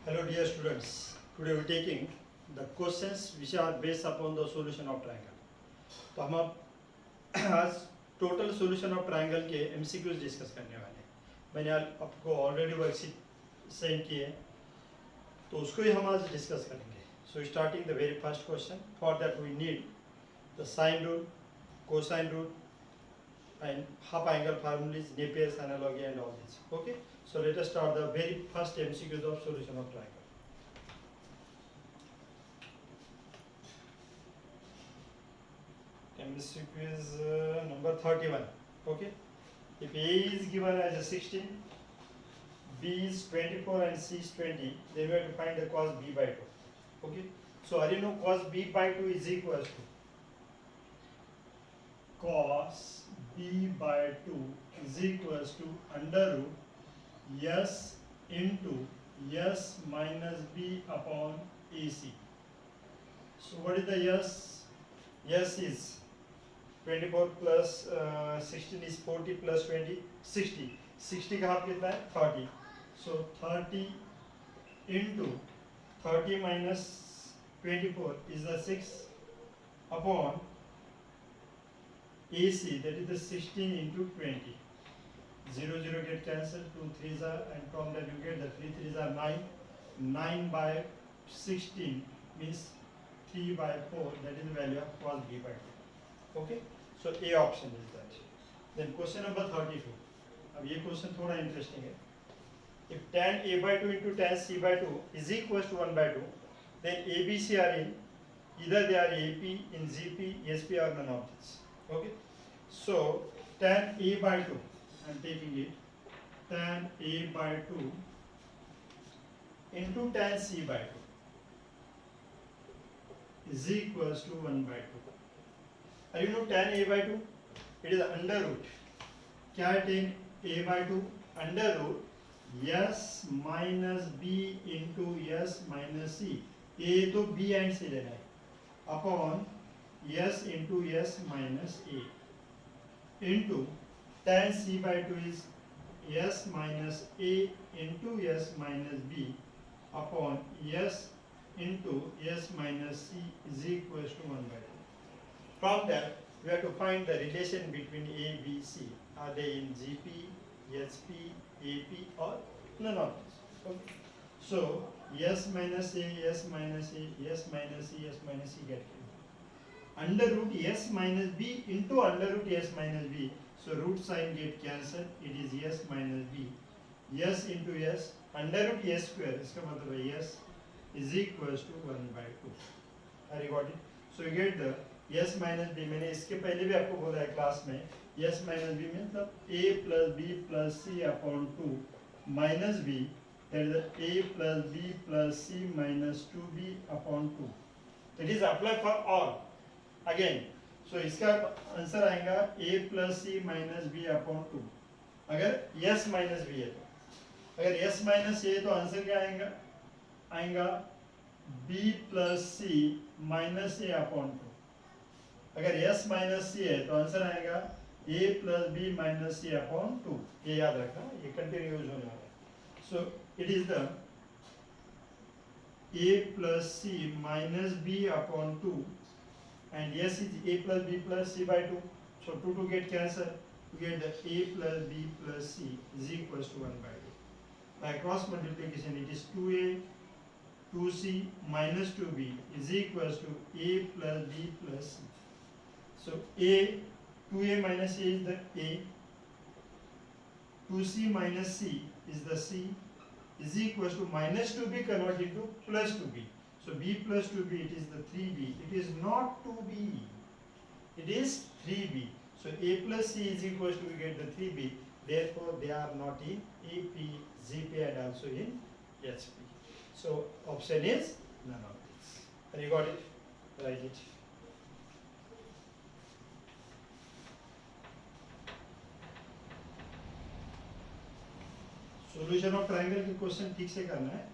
Hello dear students, today we are taking the questions which are based upon the solution of triangle. तो हम अब आज total solution of triangle के MCQs discuss करने वाले हैं. मैंने आपको ऑलरेडी वर्कशीट सेंड की है तो उसको ही हम आज डिस्कस करेंगे. So starting the very first question. For that we need the sine rule, cosine rule and half angle formulas, Napier's analogy and all this. Okay, so let us start the very first MCQs of solution of triangle. MCQ is number 31. Okay, if A is given as a 16, B is 24 and C is 20, then we have to find the cos B by 2. Okay, so I know cos B by 2 is equals to cos B by 2 is equals to under root S into S minus B upon AC. So what is the S? S is 24 plus 16 is 40 plus 20, 60. 60 का half कितना है? 30. So 30 into 30 minus 24 is the 6 upon AC, that is the 16 into 20. 0 0 get cancelled, 2 3s are, and from that you get the 3 3s are 9. 9 by 16 means 3 by 4, that is the value of cos B by 2. Okay, so A option is that. Then question number 32. अब ये क्वेश्चन थोड़ा interesting है. If tan A by 2 into tan C by 2 is equals to 1 by 2, then ABC are in, either they are AP, in GP, SP or none of this. Okay, so tan A by 2, I am taking it, tan A by 2 into tan C by 2 is equals to 1 by 2. Are you know tan A by 2? It is under root. क्या है tan A by 2? Under root S minus B into S minus C. A तो B and C लेना है. Upon S into S minus A into tan C by 2 is S minus A into S minus B upon S into S minus C is equals to 1 by 2. From that we have to find the relation between A, B, C. Are they in GP, SP, AP or none of this? Okay. So S minus A, S minus A, S minus C, S minus C get cancelled. Under root S minus B into under root S minus B. So root sign get cancelled. It is S minus B. S into S under root S square. इसका मतलब है S is equals to 1 by 2. Have you got it? So you get the S minus B. मैंने इसके पहले भी आपको बोला है क्लास में. S minus B मतलब A plus B plus C upon 2 minus B. That is A plus B plus C minus 2B upon 2. That is apply for all. Again, so इसका आंसर आएगा A plus C minus B upon 2. अगर S minus B है तो, अगर S minus A है तो answer क्या आएगा? आएगा B plus C minus A upon 2. अगर S minus C है तो आंसर आएगा A plus B minus C upon 2. ये याद रखना, ये कंटिन्यू यूज होने वाला है. So it is the A plus C minus B upon 2. And S is A plus B plus C by 2. So 2 to get cancelled, you get the A plus B plus C is equals to 1 by 2. By cross multiplication, it is 2A, 2C minus 2B is equals to A plus B plus C. So A, 2A minus A is the A, 2C minus C is the C, is equals to minus 2B converted to plus 2B. So B plus 2B, it is the 3B. It is not 2B. It is 3B. So A plus C is equals to, we get the 3B. Therefore, they are not in AP, GP and also in SP. So option is none of this. Have you got it? Write it. Solution of triangle के question ठीक से करना है.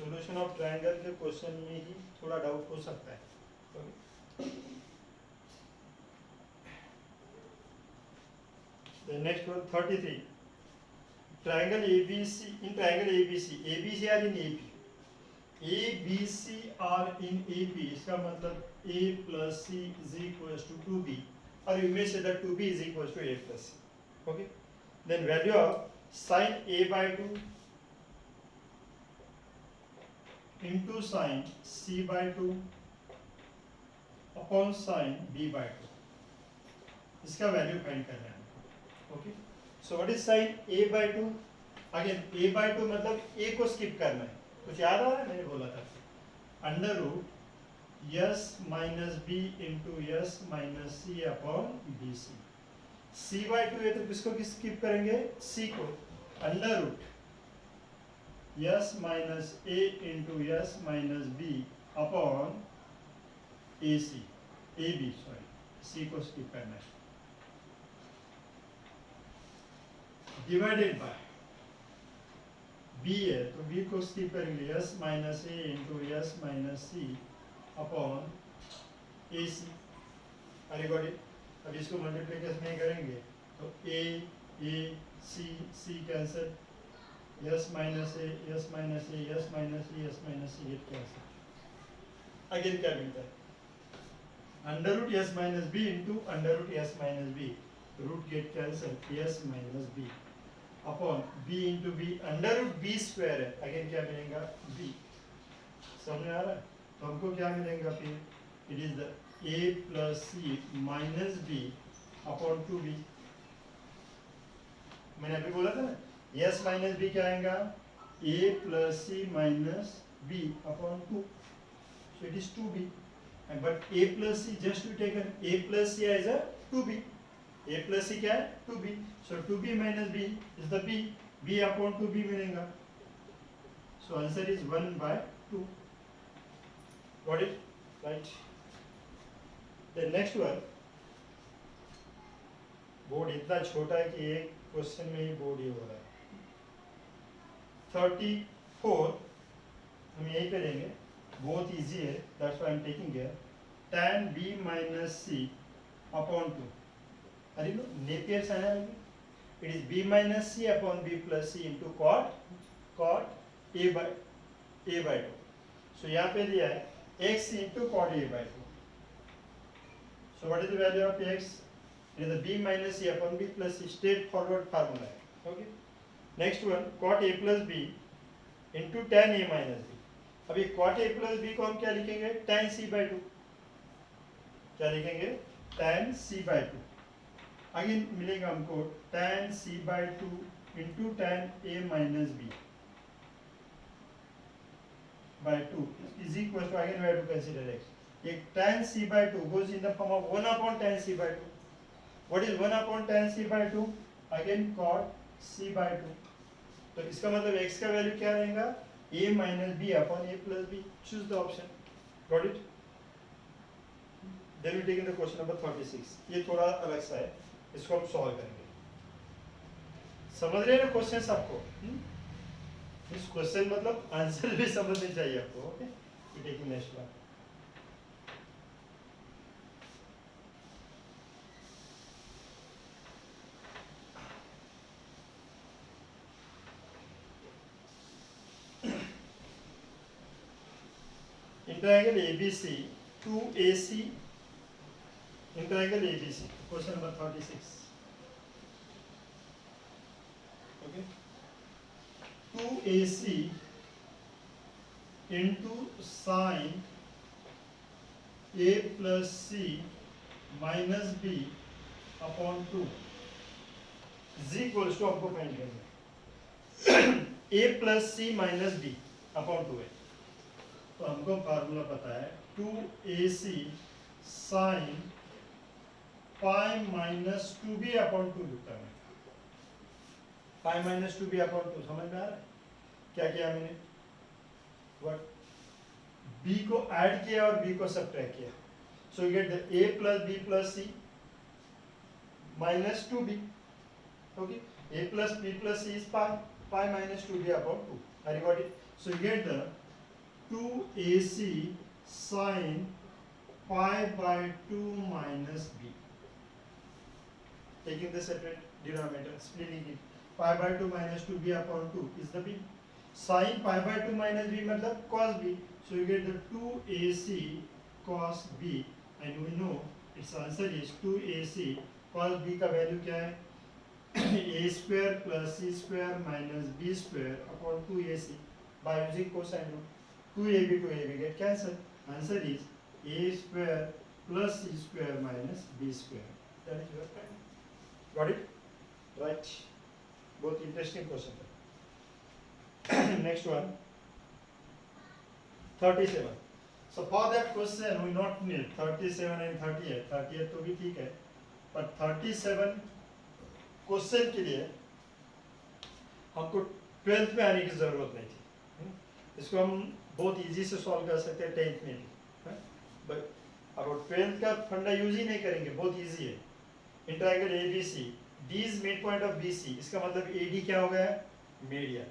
Solution of triangle के question में ही थोड़ा doubt हो सकता है. The next one, 33. triangle ABC, in triangle ABC are in AP, ABC are in AP, इसका मतलब A plus C is equals to 2B, or you may say that 2B is equals to A plus C. Okay, then value of sin A by 2 into sin C by 2 upon sin B by 2, इसका value find करना है. Okay, so what is sin A by 2? Again A by 2 मतलब A को skip करना है. कुछ याद आ रहा है? मैंने बोला था under root S minus B into S minus C upon B C. C by 2 है तो किसको स्किप करेंगे? सी को. Under root S minus A into S minus B upon A C, A B sorry, C को skip करना है. Divided by B है तो बी को स्किप करेंगे, S minus A into S minus C upon A C. अरे got it. अब इसको मल्टीप्लिकेशन में करेंगे तो A C cancel, S minus A S minus A S minus A S minus C get cancel. Again क्या मिलता है? Under root S minus B into under root S minus B, root get cancel, S minus B upon b into B, under root B square है. Again क्या मिलेगा? b. समझ में आ रहा है? तो हमको क्या मिलेगा फिर? It is the a plus C minus B upon 2b. मैंने अभी बोला था ना, यस माइनस बी क्या आएगा? a plus C minus b upon 2, so it is 2b. but a plus c just to take an a plus c as a 2b. a plus c क्या है? 2b. so 2b minus b is the b, b upon 2b मिलेगा. so answer is 1 by 2. got it? right. the next one, board इतना छोटा है कि एक question में ही board ये हो रहा है. 34 हम यही करेंगे, बहुत इजी है, that's why I am taking here. tan b minus c upon 2. अरे नो नेपियर साइन है. It is b minus c upon b plus c into cot a by 2. सो यहाँ पे दिया है x into cot a by 2. so what is the value of x? it is the b minus c upon b plus c, straightforward formula है. okay, next one, cot a plus b into tan a minus b. अभी cot a plus b को हम क्या लिखेंगे? tan c by 2. क्या लिखेंगे? tan c by 2. Again मिलेगा हमको tan c by 2 into tan a minus b by 2 is equal to, again we have to consider x. एक tan c by 2 goes in the form of 1 upon tan c by 2. what is 1 upon tan c by 2? again cot c by 2. तो इसका मतलब x का value क्या रहेगा? a minus b upon a plus b. choose the option. got it? then we take in the question number 36. ये थोड़ा अलग सा है, इसको हम सॉल्व करेंगे. समझ रहे हैं ना क्वेश्चन आपको? इस क्वेश्चन मतलब आंसर भी समझने चाहिए आपको. Okay, we take in next one. in triangle ABC 2AC, in triangle ABC, question number 36. okay, 2AC into sin a plus c minus b upon 2 is equals to, आपको find करना है a plus c minus b upon 2 है. तो हमको formula पता है 2ac sin pi minus 2b upon 2 लिखता है. पाई माइनस 2b अपॉन 2 समझ में आ रहा है? क्या किया मैंने? व्हाट? b को ऐड किया और b को सब्ट्रैक्ट किया. सो you get the a plus b plus c minus 2b. Okay, a plus b plus c is pi minus 2b upon 2. I got it. So you get the 2ac sin pi by 2 minus b. Taking the separate denominator, splitting it. pi by 2 minus 2b upon 2 is the b. Sin pi by 2 minus b मतलब cos b. So you get the 2ac cos b and we know its answer is 2ac cos b का value क्या है a square plus c square minus b square upon 2ac by using cosine rule. 2ab get cancelled. Answer is a square plus c square minus b square. That is your time. Got it? Right. Both interesting question. Next one. 37. So for that question we not need 37 and 38. 38 तो भी ठीक है, पर 37 question के लिए हमको 12th में आने की जरूरत नहीं थी. इसको हम बहुत इजी से सॉल्व कर सकते हैं 10th में भी. बट अब 12th का फंडा यूज ही नहीं करेंगे, बहुत इजी है. In triangle ABC, D is mid point of BC, इसका मतलब AD क्या हो गया? मीडियन.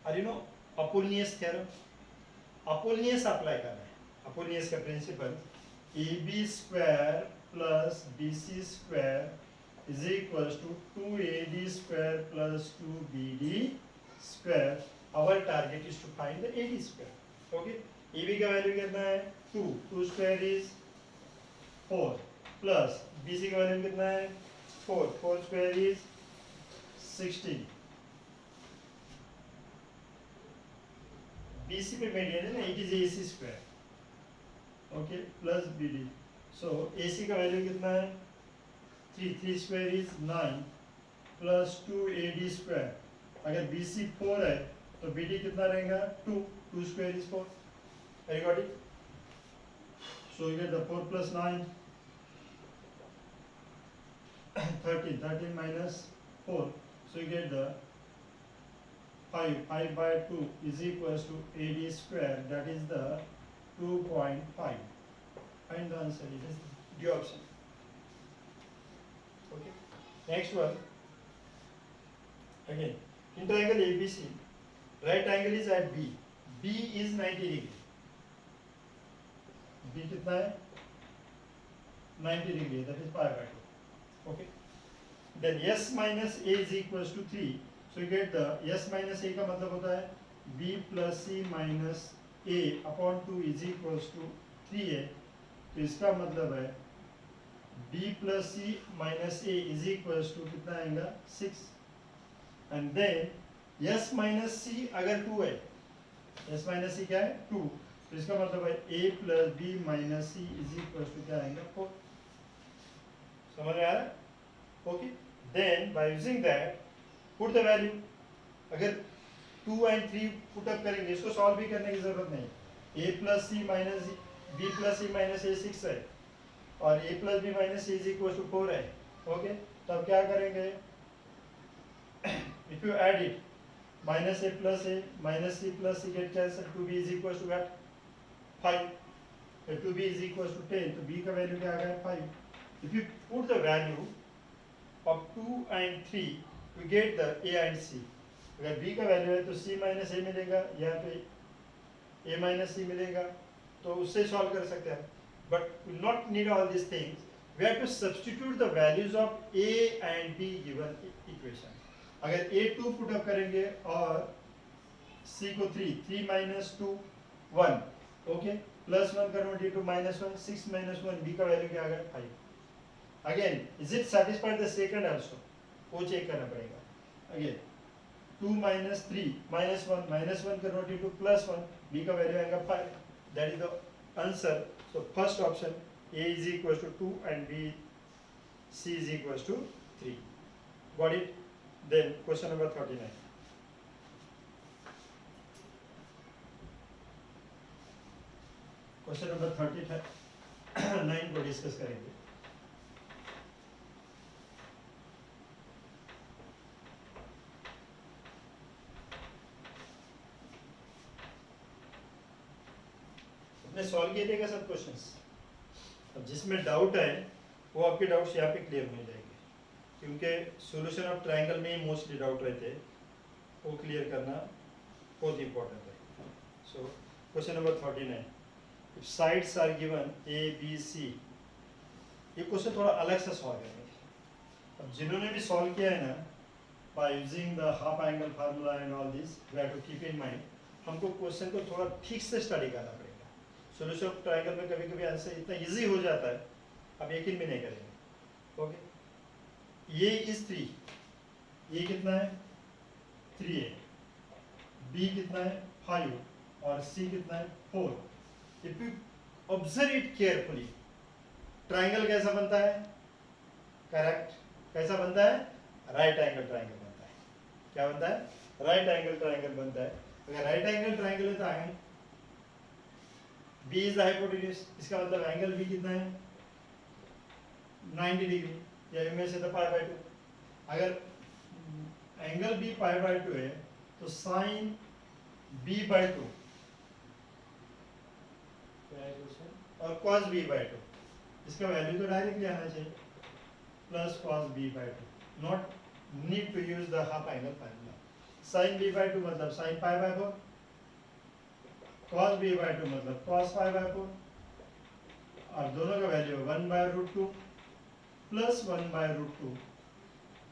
और you know Apollonius theorem, Apollonius apply करना है. अपोलिनियस का principle AB square plus BC square is equals to 2AD square plus 2BD square. Our target is to find the AD square. Okay. AB का value कितना है? 2. 2 square is 4 plus BC का value कितना है? 4. 4 square is 16. BC पे median है ना, it is AC square. Okay, plus BD. So AC का वैल्यू कितना है? 3. 3 square is 9 plus 2AD square. अगर BC 4 है तो BD कितना रहेगा? 2. 2 square is 4. I got it? So you get the 4 plus 9 13. 13 minus 4. So you get the 5. 5 by 2 is equals to AD square. That is the 2.5. Find the answer. It is the option. Okay. Next one. Again, in triangle ABC, right angle is at B. B is 90 degree. B कितना है? 90 degree. That is pi by 2. Okay. Then S minus A is equals to 3. So you get the S minus A का मतलब होता है B plus C minus A upon 2 is equals to 3A. तो इसका मतलब है B plus C minus A is equals to कितना आएगा? 6. And then S minus C अगर 2 है, S minus C क्या है? 2. तो इसका मतलब है A plus B minus C is equals to क्या आएगा? 4. समझ में आ रहा है? Okay. Then by using that, put the value. अगर 2 and 3 put up करेंगे, इसको सॉल्व भी करने की जरूरत नहीं. A plus C minus B plus C minus A 6 है और A plus B minus C is equals to 4 है. ओके, तो अब क्या करेंगे? If you add it, minus A plus A minus C plus C get cancelled. 2B is equals to what? 5. 2B is equals to 10. तो B का value क्या आ गया? 5. If you put the value of 2 and 3, you get the A and C. अगर B का value है तो C minus A मिलेगा या तो A minus C मिलेगा, तो उससे सॉल्व कर सकते हैं. But we will not need all these things. We have to substitute the values of A and B given equation. अगर A 2 put up करेंगे और C को 3, 3 minus 2 1, okay, plus 1 convert into minus 1, 6 minus 1, B का value क्या आ गया? 5. Again, is it satisfied the second also? वो check करना पड़ेगा. Again, 2 minus 3 minus 1 convert into plus 1, B का वैल्यू आएगा 5. That is the answer. So first option, A is equals to 2 and B, C is equals to 3. Got it? Then question number 39. Question number 39 को discuss करेंगे. Solve किए देगा सब questions. अब जिसमें doubt है वो आपके डाउट्स यहाँ पे क्लियर हो जाएंगे, क्योंकि सॉल्यूशन ऑफ ट्रायंगल में ही मोस्टली डाउट रहते हैं, वो क्लियर करना बहुत इंपॉर्टेंट है. So question number 39. If sides are given A B C, ये क्वेश्चन थोड़ा अलग से सॉल्व करेंगे. अब जिन्होंने भी सॉल्व किया है ना, by using the half angle formula and all this we have to keep in mind. हमको क्वेश्चन को थोड़ा ठीक से स्टडी करना पड़ेगा. सोल्यूशन ऑफ ट्रायंगल में कभी कभी आंसर इतना इजी हो जाता है आप यकीन भी नहीं करेंगे. ओके, ये इज 3, ये कितना है 3 है, बी कितना है 5 और सी कितना है 4. If you observe it carefully, triangle कैसा बनता है? करेक्ट, कैसा बनता है? राइट एंगल ट्रायंगल बनता है. क्या बनता है? राइट एंगल ट्रायंगल बनता है. अगर राइट एंगल ट्रायंगल है तो angle B is the hypotenuse. इसका मतलब एंगल बी कितना है 90 डिग्री, या इनमें से तो π/2. अगर एंगल बी π/2 है तो साइन b/2 और cos b/2, इसका वैल्यू तो डायरेक्टली आना चाहिए plus cos b/2. Not need to use the half angle formula. sin b/2 मतलब sin π/4, cos b/2 मतलब cos π/4, और दोनों का value 1/√2 plus 1/√2.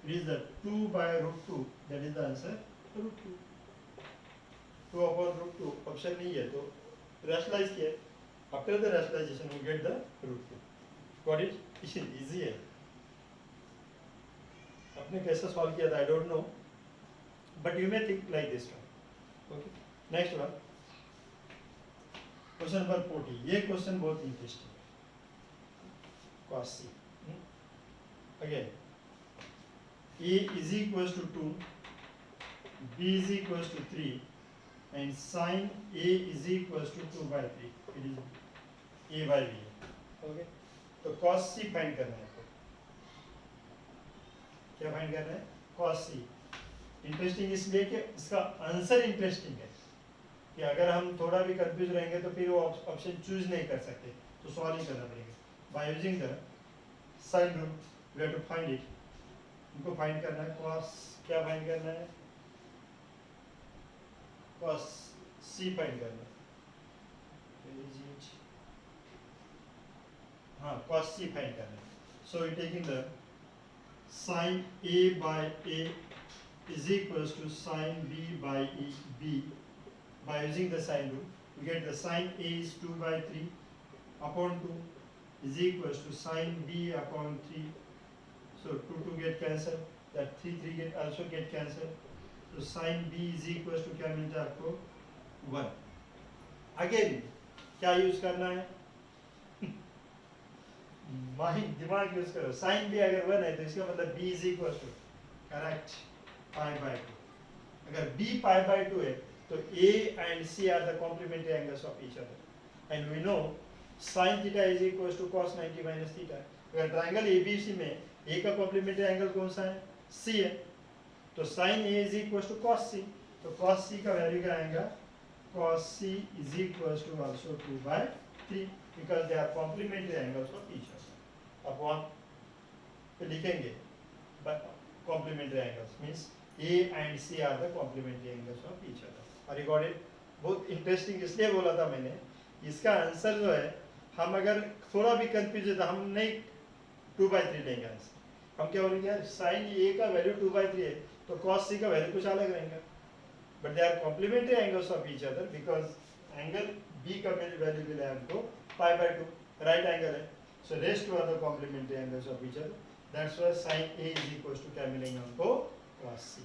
It is the 2/√2, that is the answer, √2. 2/√2 option नहीं है तो रैशनलाइज किया. After the rationalisation we get the √2. Got it? Easy है. आपने कैसे सॉल्व किया था I don't know, but you may think like this one. Okay, next one, question number 40. ये क्वेश्चन बहुत इंटरेस्टिंग है. cos c. Again, a is equals to 2, b is equals to 3 and sin a is equals to 2/3. It is a by b. Okay, तो cos c find करना है. क्या find करना है? cos c. Interesting इसलिए कि इसका आंसर इंटरेस्टिंग है कि अगर हम थोड़ा भी कंफ्यूज रहेंगे तो फिर वो ऑप्शन चूज नहीं कर सकते, तो सॉल्व ही करना पड़ेगा. By using the sine rule we have to find it. इनको फाइंड करना है. cos क्या फाइंड करना है? cos c फाइंड करना है. हाँ, cos c फाइंड करना है. So we taking the sin a by a is equals to sin b by b. By using the sine rule, we get the sin a is 2/3 upon 2 is equals to sin b upon 3. So 2 get cancelled, that 3 get also get cancelled. So sin b is equals to क्या मिलता है आपको 1. Again क्या use करना है? Mind, दिमाग use करो. Sign b अगर 1 है तो इसका मतलब b is equals to, correct, π/2. अगर b π/2 है तो a and c are the complementary angles of each other, and we know sin theta is equals to cos 90 minus theta. अगर ट्रायंगल abc में a का कॉम्प्लीमेंट्री एंगल कौन सा है? c है, तो sin a is equals to cos c. तो cos c का वैल्यू क्या आएगा? cos c is equals to also 2/3 because they are complementary angles of each other. Upon पे लिखेंगे complementary angles means a and c are the complementary angles of each other. और got it? बहुत interesting इसलिए बोला था मैंने, इसका answer जो है हम अगर थोड़ा भी कंफ्यूज है तो हम नहीं 2/3 लेंगे आंसर. हम क्या बोलेंगे यार साइन a का वैल्यू 2/3 है तो cos c का वैल्यू कुछ अलग रहेगा. But they are complementary angles of each other because angle b का वैल्यू मिला है हमको π/2, राइट एंगल है. So rest two are the complementary angles of each other. That's why sin A is equals to क्या मिलेंगे हमको? cos C.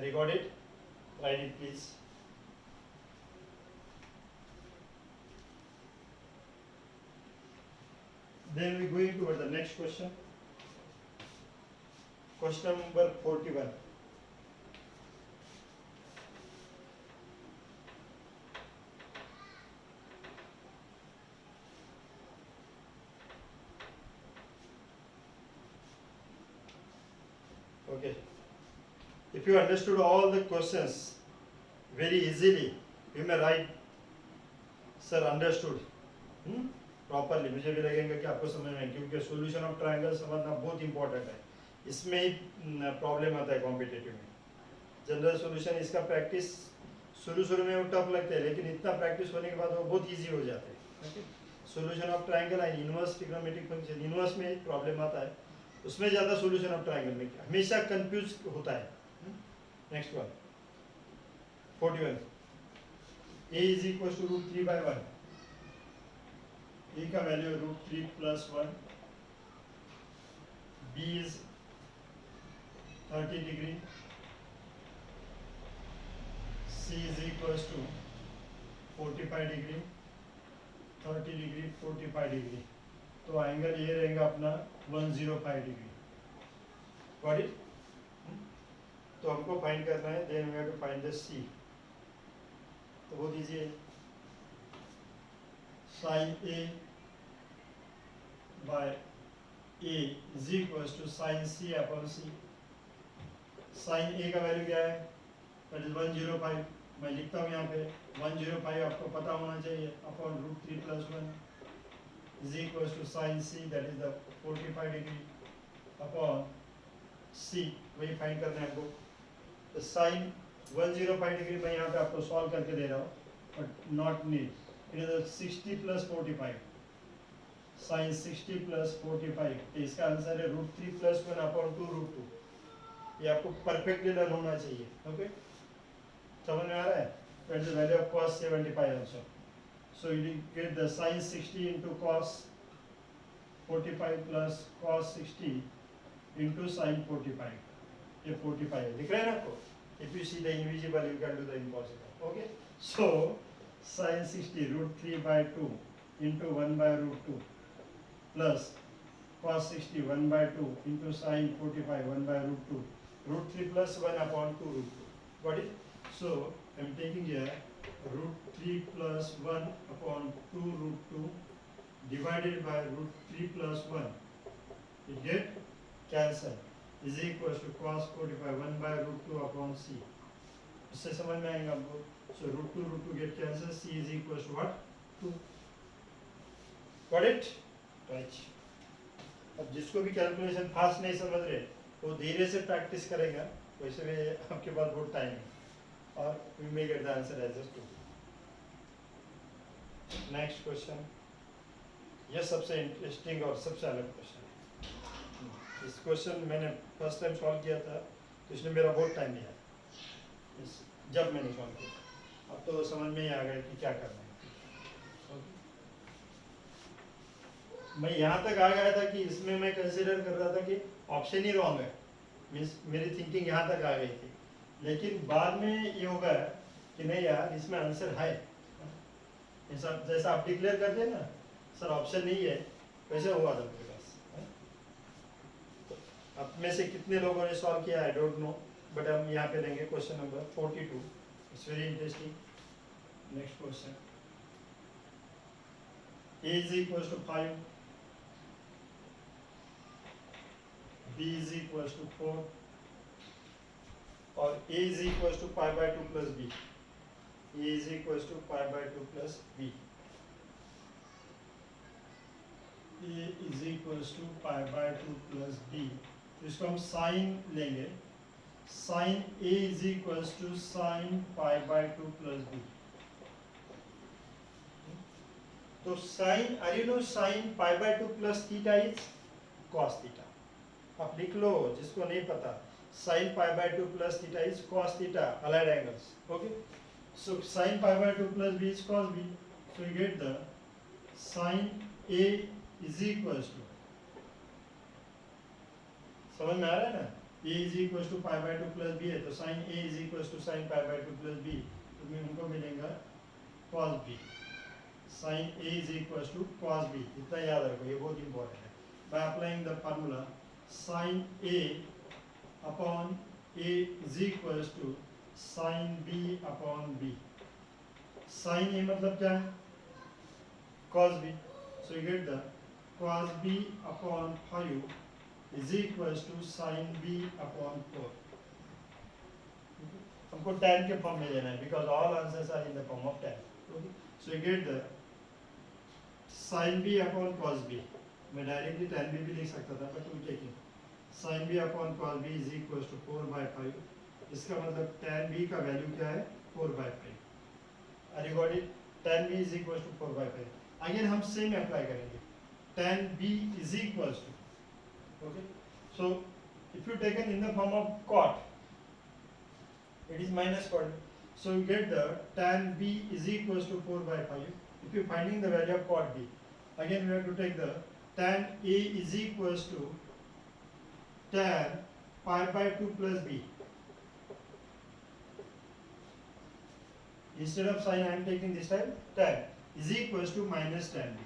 Record it? Write it please. Then we going toward the next question. Question number 41. Okay. If you understood all the questions very easily, you may write, sir understood. Properly. मुझे भी लगेगा कि आपको समझ में, क्योंकि solution of triangle समझना बहुत इंपॉर्टेंट है. इसमें ही प्रॉब्लम आता है कॉम्पिटिटिव में. जनरल सॉल्यूशन इसका प्रैक्टिस शुरू में वो टफ लगता है, लेकिन इतना प्रैक्टिस होने के बाद वो बहुत इजी हो जाता है. Solution of triangle and inverse trigonometric function, inverse में एक प्रॉब्लम आता है, उसमें ज़्यादा सॉल्यूशन ऑफ ट्रायंगल में हमेशा कंफ्यूज होता है. Next one 41. A is equals to root 3 by 1. A का वैल्यू है root 3 plus 1. B is 30 degree. C is equals to 45 degree. 30 degree, 45 degree. तो एंगल ये रहेगा अपना 105 डिग्री. Got it? तो हमको फाइंड करना है. Then we have to find the C. तो वो दीजिए sin A by A is equals to sin C upon C. sin A का वैल्यू क्या है? That is 105. मैं लिखता हूँ यहाँ पे 105 आपको पता होना चाहिए upon root 3 plus 1 is equals to sin C, that is the 45 degree upon C. वही फाइंड करना है आपको. तो sin 105 डिग्री मैं यहाँ पे आपको सॉल्व करके दे रहा हूँ, but not need. It is 60 plus 45. sin 60 plus 45. तो इसका आंसर है रूट 3 plus 1 अपॉन 2 रूट 2. ये आपको परफेक्टली लर्न होना चाहिए. ओके, समझ में आ रहा है? That is the value of cos 75 also. So you get the sin 60 into cos 45 plus cos 60 into sin 45. ये 45 है, दिख रहा है ना आपको? If you see the invisible, you can do the impossible. Okay? So sin 60 root 3 by 2 into 1 by root 2 plus cos 60 1 by 2 into sin 45 1 by root 2. Root 3 plus 1 upon 2 root 2. Got it? So I am taking here root 3 plus 1 upon 2 root 2 divided by root 3 plus 1. You get cancel is equals to cos 45 1 by root 2 upon C. इससे समझ में आएगा आपको. So root 2 get cancel. C is equals to what? 2. Got it? Right. अब जिसको भी calculation fast नहीं समझ रहे वो धीरे से प्रैक्टिस करेगा. वैसे में आपके पास बहुत टाइम है और we may get the answer as just 2. Next question. यह सबसे इंटरेस्टिंग और सबसे अलग क्वेश्चन है. इस क्वेश्चन मैंने फर्स्ट टाइम सॉल्व किया था तो इसने मेरा बहुत टाइम लिया जब मैंने सॉल्व किया. अब तो समझ में ही आ गया कि क्या करना है. मैं यहाँ तक आ गया था कि इसमें मैं कंसिडर कर रहा था कि ऑप्शन ही रॉन्ग है. मीन्स मेरी थिंकिंग यहाँ तक आ गई थी, लेकिन बाद में ये होगा कि नहीं यार इसमें आंसर है. जैसा आप डिक्लेयर करते हैं ना सर ऑप्शन नहीं है, वैसे हुआ था मेरे पास. अब में से कितने लोगों ने सॉल्व किया आई डोंट नो, बट हम यहाँ पे लेंगे question number 42. It's very interesting. Next question. A is equals to 5, B is equals to 4 और A is equals to pi by 2 plus B. A is equals to pi by 2 plus B. A is equals to pi by 2 plus B. तो इसको हम sine लेंगे. Sine A is equals to sine pi by 2 plus B. तो sine are you know sine pi by 2 plus theta is cos theta. आप लिख लो जिसको नहीं पता. Sine pi by 2 plus theta is cos theta allied angles. Okay, so sine pi by 2 plus B is cos B. So you get the sine A is equals to, समझ में आ रहा है ना, A is equals to pi by 2 plus B है तो sine A is equals to sine pi by 2 plus B. तो हमको मिलेगा cos B. sin A is equals to cos B. इतना याद रखो, ये बहुत इंपॉर्टेंट है. By applying the formula sin A upon A is equals to sin B upon B. sin A मतलब क्या है? cos B. So you get the cos B upon 5 is equals to sin B upon 4. हमको tan के form में लेना है because all answers are in the form of tan. Okay? So you get the sin b upon cos b. मैं directly tan b भी लिख सकता था but we taking sin b upon cos b is equals to 4 by 5. इसका मतलब tan b का value क्या है? 4 by 5. Are you got it? tan b is equals to 4 by 5. Again हम सेम अप्लाई करेंगे. tan b is equals to, okay, so if you taken in the form of cot, It is minus quad b. So you get the tan b is equals to 4 by 5. If you're finding the value of quad b, again we have to take the tan a is equals to tan pi by 2 plus b. Instead of sin, I am taking this time tan is equals to minus tan b.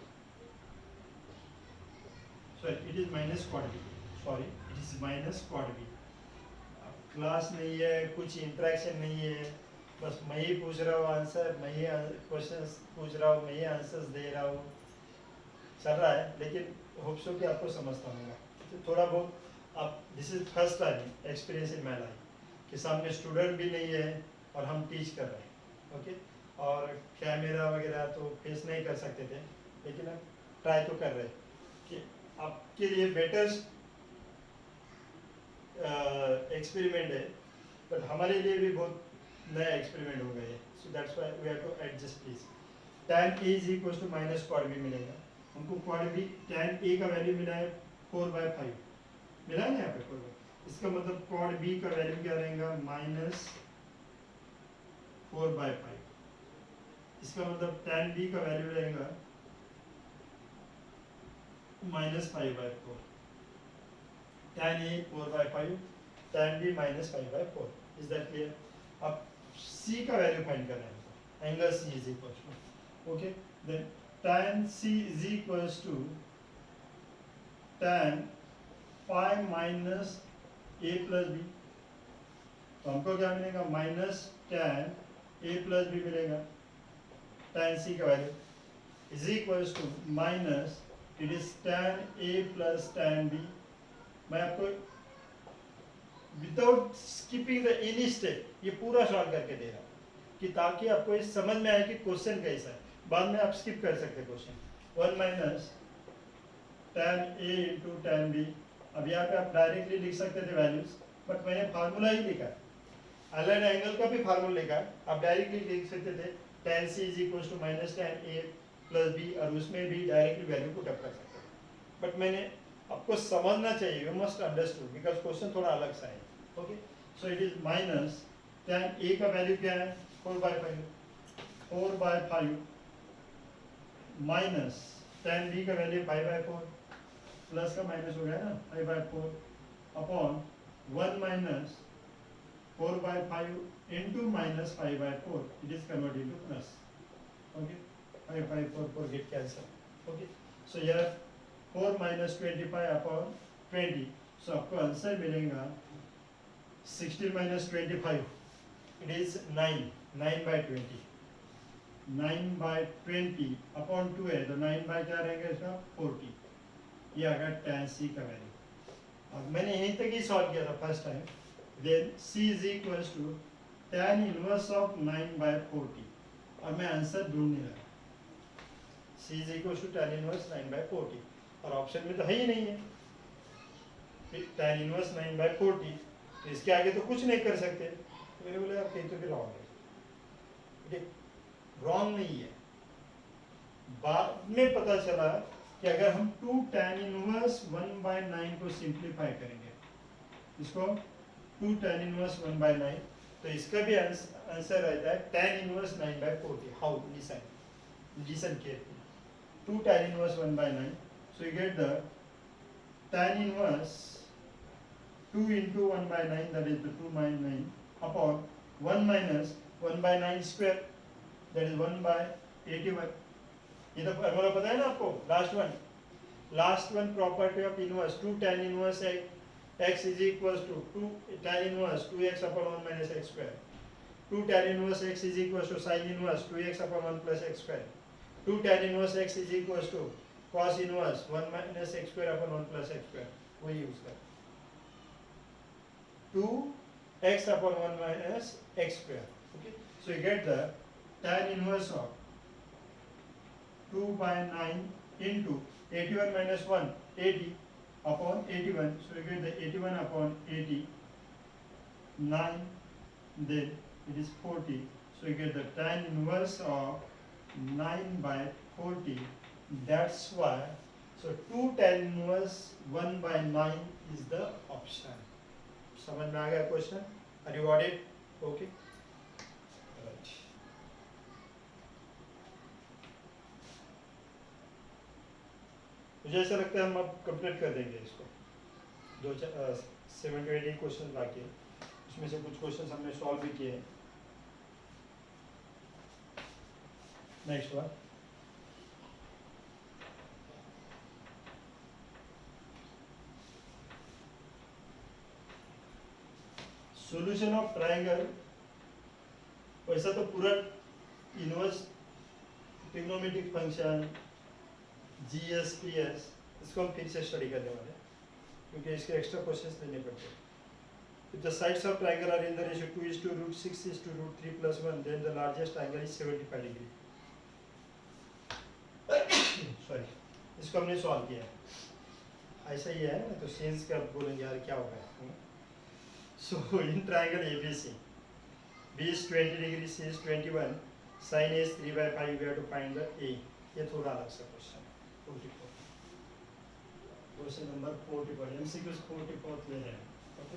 Sorry, it is minus quad b. Sorry, it is minus quad b. Class नहीं है, कुछ interaction नहीं है, बस मैं ही पूछ रहा हूँ आंसर, मैं ही क्वेश्चंस पूछ रहा हूँ, मैं ही आंसर्स दे रहा हूँ, चल रहा है, लेकिन होप सो कि आपको समझता होगा तो थोड़ा बहुत आप, this is first time experience in my life कि सामने स्टूडेंट भी नहीं है और हम टीच कर रहे हैं, ओके। और कैमरा वगैरह तो फेस नहीं कर सकते थे, लेकिन हम ट्राई तो कर रहे हैं कि आपके लिए बेटर एक्सपेरिमेंट है, बट हमारे लिए भी बहुत नया एक्सपेरिमेंट हो गया है, so that's why we have to adjust please. tan a is equal to minus quad b मिलेगा हमको, क्वाड b tan a का वैल्यू मिला है 4/5 मिला है ना यहाँ पे 4/5, इसका मतलब क्वाड b का वैल्यू क्या रहेगा माइनस 4/5, इसका मतलब tan b का वैल्यू रहेगा minus 5/4, tan a 4/5, tan b minus 5/4. Is that clear? अब c का वैल्यू फाइंड करना है, angle c is equal to, okay, then tan c is equals to tan pi minus a plus b, तो हमको क्या मिलेगा minus tan a plus b मिलेगा, tan c का value is equals to minus it is tan a plus tan b। मैं आपको without skipping the any step ये पूरा सॉल्व करके दे रहा हूँ कि ताकि आपको ये समझ में आए कि क्वेश्चन कैसा है, बाद में आप स्किप कर सकते question. 1 minus tan a into tan b, अब यहाँ पे आप डायरेक्टली लिख सकते थे वैल्यूज, बट मैंने फार्मूला ही लिखा है, अलाइड एंगल का भी फार्मूला लिखा है, आप डायरेक्टली लिख सकते थे tan c is equal to minus tan a plus b, और उसमें भी डायरेक्टली वैल्यू पुट अप कर सकते थे, बट मैंने आपको समझना चाहिए, you must understood because question थोड़ा अलग सा है, okay. So it is minus tan a का वैल्यू क्या है 4/5 माइनस tan b का वैल्यू 5/4, प्लस का माइनस हो गया ना 5/4 upon 1 minus 4/5 into minus 5/4, it is convert into plus, okay, 5/4 get cancel, okay. So यार 4 minus 25 upon 20, so आपको आंसर मिलेगा 16 minus 25, it is 9/20, 9/20 upon 2 है तो 9 by क्या रहेगा इसका 40, ये आ गया tan c का वैल्यू। अब मैंने यहीं तक ही सॉल्व किया था first time, then c is equals to tan inverse of 9/40, और मैं आंसर ढूंढने लगा, c is equals to tan inverse 9/40, और ऑप्शन में तो है ही नहीं है, tan इनवर्स 9/40, तो इसके आगे तो कुछ नहीं कर सकते, तो मैंने बोला यार कहीं तो भी रॉन्ग है, रॉन्ग नहीं है। बाद में पता चला कि अगर हम 2 tan इनवर्स 1/9 को सिंप्लीफाई करेंगे, इसको 2 tan इनवर्स 1/9, तो इसका भी आंसर रहता है tan inverse 9/40। How? Listen carefully, 2 tan inverse 1/9, so you get the tan inverse 2 into 1/9, that is the 2/9 upon 1 minus 1/9 square, that is 1/81। ये तो फॉर्मूला पता है ना आपको, last one property of inverse, 2 tan inverse x is equals to 2 tan inverse 2x upon 1 minus x square, 2 tan inverse x is equals to sin inverse 2x upon 1 plus x square, 2 tan inverse x is equals to cos inverse 1 minus x square upon 1 plus x square, वही use कर 2x upon 1 minus x square, okay। So you get the tan inverse of 2/9 into 81 minus 1 80 upon 81, so you get the 81 upon 80, 9, then it is 40, so you get the tan inverse of 9/40, that's why, so 2 tan inverse 1/9 is the option। समझ में आ गया question? Are you got it? Okay right. मुझे ऐसा लगता है हम अब complete कर देंगे इसको। 7 to 8 क्वेश्चन बाकी है, उसमें से कुछ क्वेश्चन हमने सॉल्व भी किए हैं। Next one, solution of triangle. वैसा तो पूरा इनवर्स ट्रिग्नोमेट्रिक फंक्शन GS इसको हम फिर से स्टडी करने वाले हैं, क्योंकि इसके एक्स्ट्रा क्वेश्चंस लेने पड़ते हैं। If the sides of triangle are in the ratio 2:6:3+1, then the largest triangle is 75 degree. Sorry, इसको हमने सॉल्व किया है। ऐसा ही है ना, तो सेंस का बोलेंगे यार क्या होगा। So in triangle ABC, B is 20 degree, C is 21, sin A is 3/5, we have to find the A. ये थोड़ा अलग सा क्वेश्चन है। 44 क्वेश्चन नंबर 44, MCQ 44 ले रहे हैं। ओके,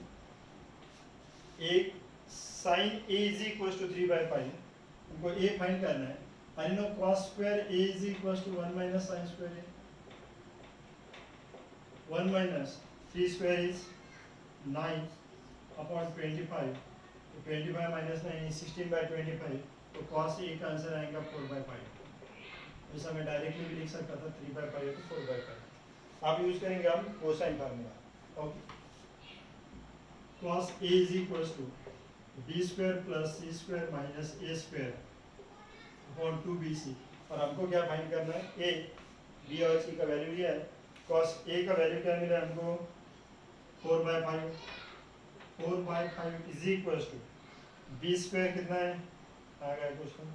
एक sin A is equals to 3/5, हमको A फाइंड करना है। I know cos square A is equals to 1 minus sin square A. 1 minus 3 square is 9 upon 25. तो 25 minus 9 is 16/25. तो cos A का आंसर आएगा 4/5। जैसा मैं डायरेक्टली भी लिख सकता था 3/5 है तो 4/5। आप यूज करेंगे हम cosine formula. Okay, cos A is equals to B square plus C square minus A square upon 2BC। और हमको क्या फाइंड करना है? A, B और C का वैल्यू लिया है। cos A का वैल्यू क्या मिला हमको? 4/5। 4/5 is equals to B square कितना है? आ गया question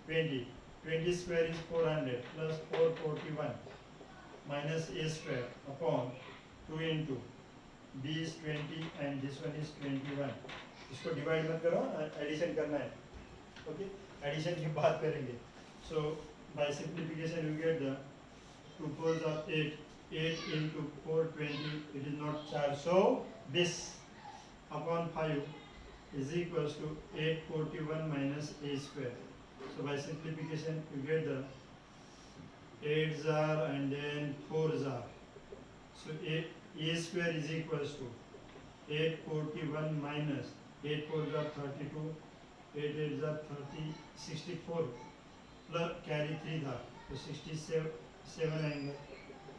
20। 20 square is 400 plus 441 minus A square upon 2 into B is 20 and this one is 21। इसको डिवाइड मत करो, एडिशन करना है। ओके, एडिशन की बात करेंगे। So by simplification you get the 2 4s are 8, 8 into 420, it is not 4, so this upon 5 is equals to 841 minus A square। So by simplification you get the 8s are and then 4s are, so A square is equals to 841 minus 8 4s are 32, 8 8s are 30, 64 plus carry 3 था तो 67 आएंगे।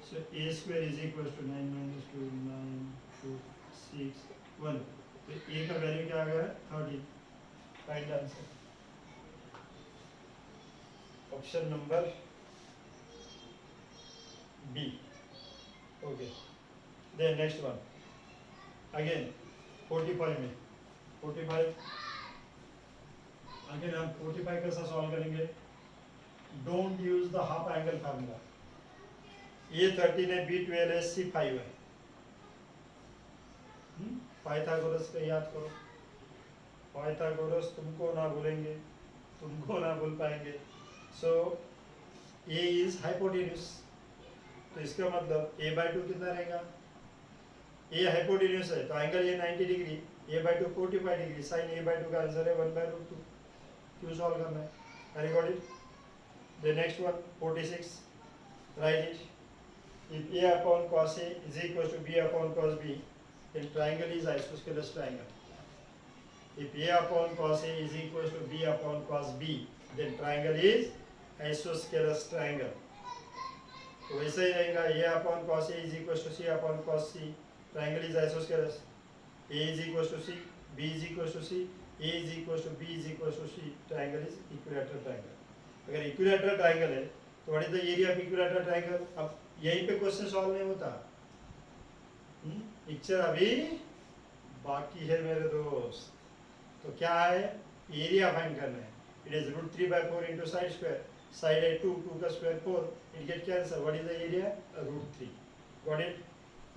So A square is equals to 9 minus 2 9 2 6 1। तो A का value क्या आ गया? 30। Find answer option number B। Okay, then next one again 45 में 45 again हम 45 कैसा सॉल्व करेंगे? Don't use the half angle formula. A 13 है, B 12 है, C 5 है। पाइथागोरस का याद करो। पाइथागोरस तुमको ना भूलेंगे, तुमको ना भूल पाएंगे। सो A इज हाइपोटेन्यूस, तो इसका मतलब A/2 कितना रहेगा? A हाइपोटेन्यूस है तो एंगल ये 90 degree, A/2 45 degree, sign A/2 का आंसर है 1/√2। क्यों सॉल्व करना है? I got it. The next one 46, right it. If A upon cos A is equals to B upon cos B, then triangle is isosceles triangle। if A upon cos A is equals to B upon cos B, then triangle is isosceles triangle। तो वैसे ही रहेगा, A upon cos A is equals to C upon cos C, triangle is isosceles। A is equals to C, B is equals to C, A is equals to B is equals to C, triangle is equilateral triangle। अगर equilateral triangle है तो what is the area of equilateral triangle? अब यहीं पे question solve नहीं होता, picture अभी बाकी है मेरे दोस्त। तो क्या है? एरिया फाइंड करना है। It is √3/4 into side square, side है 2, 2 का square 4, it get cancel. What is the area? √3। Got it.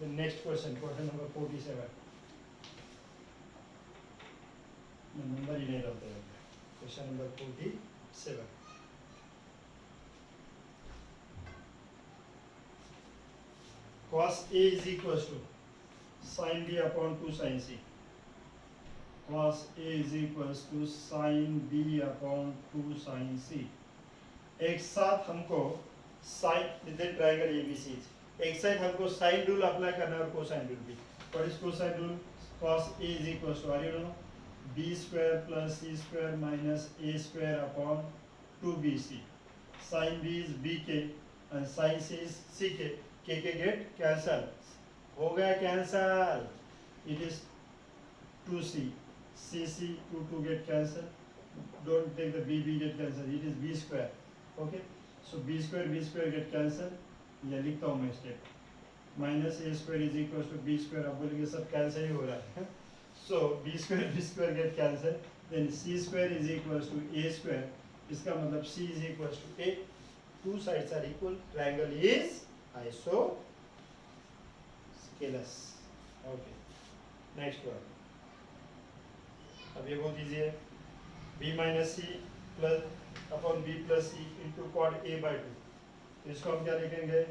The next question, question number 47। Number ही नहीं डालते हैं। Question number 47, cos A is equals to sin B upon 2 sin C। cos A is equals to sin B upon 2 sin C. एक साथ हमको sign triangle ABC, एक side हमको sine rule apply करना है और कोसाइन रूल भी. What is cosine rule? Cos A is equals to, you know, B square plus C square minus A square upon 2BC. Sin B is BK and sin C is CK. KK get cancel. हो गया cancel. It is 2C. CC 2 get cancel. Don't take the B get cancel. It is B square. Okay. So B square get cancel. ये लिखता हूँ मैं step. Minus A square is equal to B square. अब बोलेंगे सब cancel ही हो रहा है. So B square get cancel. Then C square is equal to A square. इसका मतलब C is equal to A. Two sides are equal. Triangle is isosceles. Okay, next one. अब ये बहुत इजी है. B minus C plus upon B plus C into cot A by 2. तो इसको हम क्या लिखेंगे?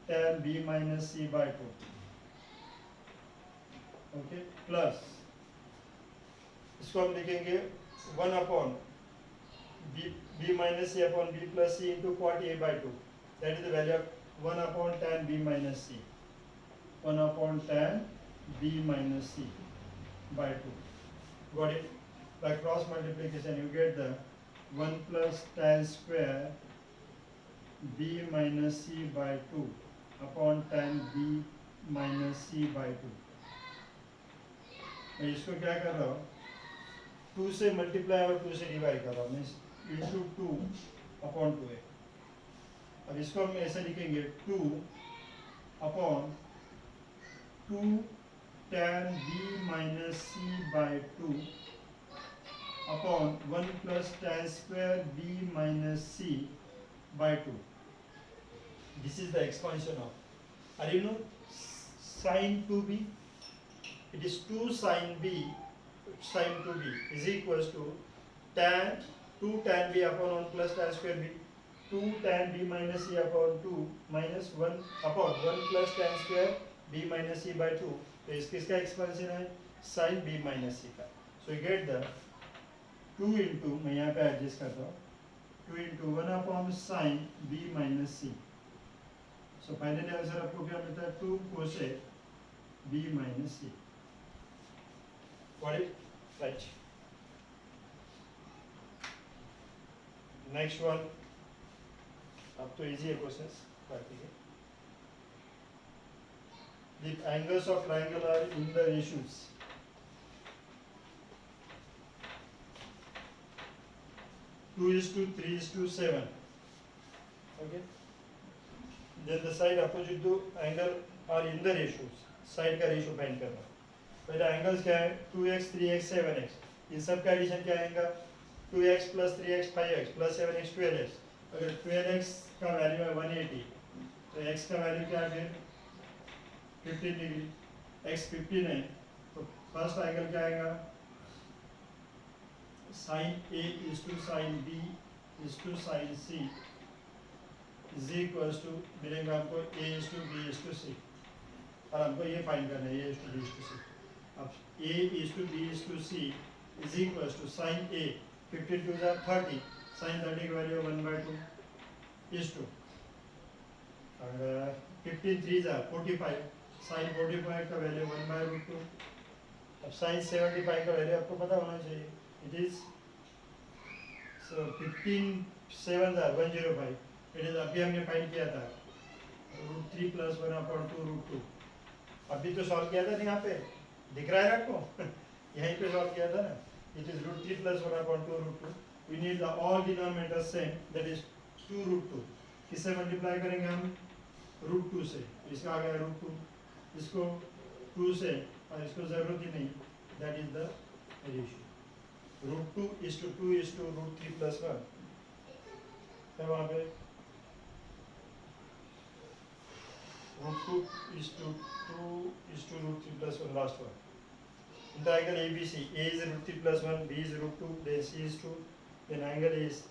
tan b minus c by 2. Okay, plus इसको हम लिखेंगे 1 upon b minus c upon b plus c into cot a by 2. That is the value of 1 upon tan b minus c. 1 upon tan b minus c by 2. Got it? By cross multiplication you get the 1 plus tan square b minus c by 2 upon tan b minus C by 2. मैं इसको क्या कर रहा हूँ? 2 से multiply और 2 से divide कर रहा हूँ. Means into 2 upon 2a. अब इसको हम ऐसे लिखेंगे 2 upon 2 tan b minus C by 2 upon 1 plus tan square b minus C by 2. This is the expansion of. Are you know sin 2b? It is 2 sin b sin 2b is equals to tan 2 tan b upon 1 plus tan square b. 2 tan b minus c upon 2 minus 1 upon 1 plus tan square b minus c by 2. तो इसका expansion है sin b minus c का. So you get the 2 into, मैं यहाँ पे adjust करता हूँ, 2 into 1 upon sin b minus c. So finally answer आपको क्या मिलता है? 2 cosec b minus C. What is right? Next one. अब तो इजी है क्वेश्चंस. बाकी है the angles of triangle are in the ratios. 2:3:7. Okay. Then the side opposite to angle are in the ratios. Side का ratio find करना. पहले angles क्या है? 2x 3x 7x. इन सब का एडिशन क्या आएगा? 2x plus 3x 5x plus 7x 12x. अगर 12x का वैल्यू है 180 तो x का वैल्यू क्या है? 15 डिग्री. x 15 है तो फर्स्ट एंगल क्या आएगा? sin A is to sin B is to sin C is equals to मिलेगा आपको A is to B is to C. और हमको ये फाइंड करना है A is to B is to C. अब A is to B is to C is equals to sin A 52 is 30. sin 30 की value 1/2 is to और 15 3 is 45. sin 45 का value 1/2. अब sin 75 का वैल्यू आपको पता होना चाहिए. It is so 15 7 is 105. It is अभी हमने फाइंड किया था √3 + 1/2 √2. अभी तो सॉल्व किया था ना. यहाँ पे दिख रहा है आपको? यहीं पे सॉल्व किया था ना. It is √3 + 1/2 √2. We need the all denominator same, that is 2 √2. किससे मल्टीप्लाई करेंगे हम? √2 से. इसका आ गया √2. इसको 2 से और इसको जरूरत ही नहीं. That is the ratio. √2 is to 2 is to √3 + 1 है वहाँ पे. √2 is to 2 is to √3 + 1 last one. In the angle ABC, A is √3 + 1, B is √2, then C is 2, then angle is,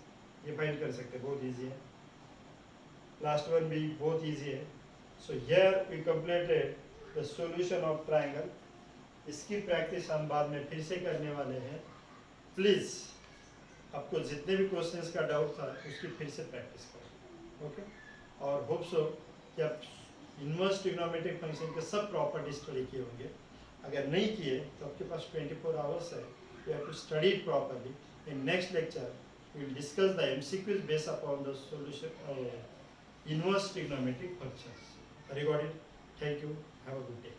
ये फाइंड कर सकते हैं. बहुत इजी है. लास्ट वन भी बहुत इजी है. So here we completed the solution of triangle इसकी प्रैक्टिस हम बाद में फिर से करने वाले हैं। प्लीज़ आपको जितने भी क्वेश्चंस का डाउट था उसकी फिर से प्रैक्टिस करें, ओके। और होप सो कि आप इनवर्स ट्रिग्नोमेट्रिक फंक्शन के सब प्रॉपर्टी स्टडी किए होंगे। अगर नहीं किए तो आपके पास 24 आवर्स है, you have to study it properly. In next lecture we will discuss the MCQs based upon the solution inverse trigonometric functions. Have you got it? Thank you. Have a good day.